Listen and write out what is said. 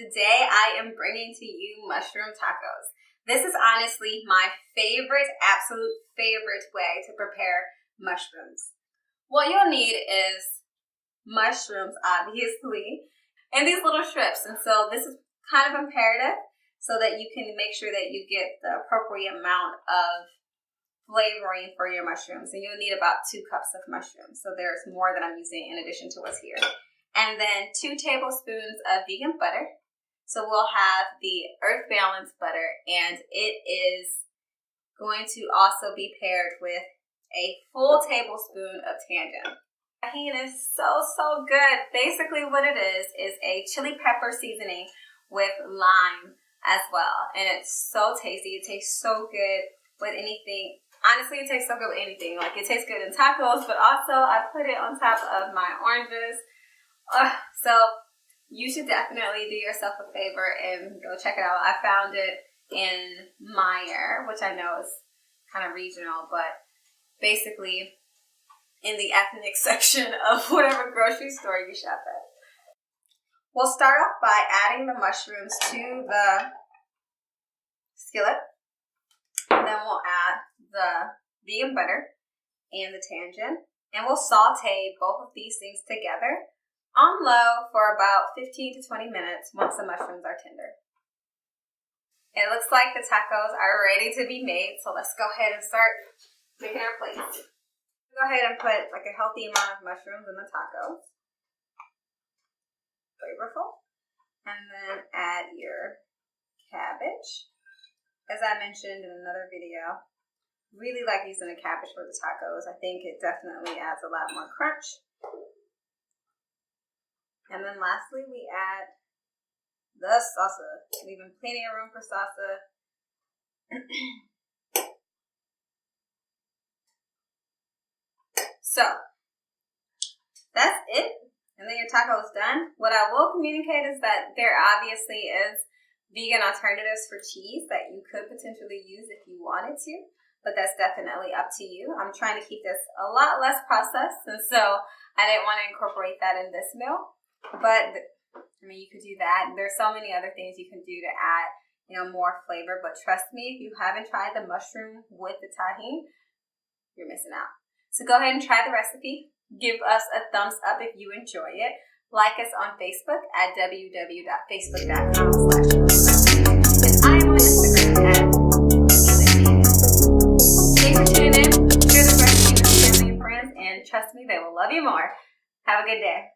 today I am bringing to you mushroom tacos. This is honestly my favorite, absolute favorite way to prepare mushrooms. What you'll need is mushrooms, obviously, and these little strips. And so this is kind of imperative so that you can make sure that you get the appropriate amount of flavoring for your mushrooms. And you'll need about 2 cups of mushrooms. So there's more that I'm using in addition to what's here. And then 2 tablespoons of vegan butter. So we'll have the Earth Balance butter, and it is going to also be paired with a full tablespoon of Tagin. Tajin is so good. Basically what it is a chili pepper seasoning with lime as well. And it's so tasty. It tastes so good with anything. Honestly, it tastes so good with anything. Like, it tastes good in tacos, but also I put it on top of my oranges. So you should definitely do yourself a favor and go check it out. I found it in Meyer, which I know is kind of regional, but basically in the ethnic section of whatever grocery store you shop at. We'll start off by adding the mushrooms to the skillet. And then we'll add the vegan butter and the Tajin. And we'll saute both of these things together on low for about 15 to 20 minutes once the mushrooms are tender. It looks like the tacos are ready to be made, so let's go ahead and start making our plates. Go ahead and put like a healthy amount of mushrooms in the tacos. Flavorful. And then add your cabbage. As I mentioned in another video, really like using the cabbage for the tacos. I think it definitely adds a lot more crunch. And then lastly, we add the salsa, leaving plenty of room for salsa. So, that's it. And then your taco is done. What I will communicate is that there obviously is vegan alternatives for cheese that you could potentially use if you wanted to, but that's definitely up to you. I'm trying to keep this a lot less processed, and so I didn't want to incorporate that in this meal. But I mean, you could do that. There's so many other things you can do to add, more flavor. But trust me, if you haven't tried the mushroom with the Tajin, you're missing out. So go ahead and try the recipe. Give us a thumbs up if you enjoy it. Like us on Facebook at www.facebook.com/. And I am on Instagram at. Thanks for tuning in. Share this recipe with your family and friends, and trust me, they will love you more. Have a good day.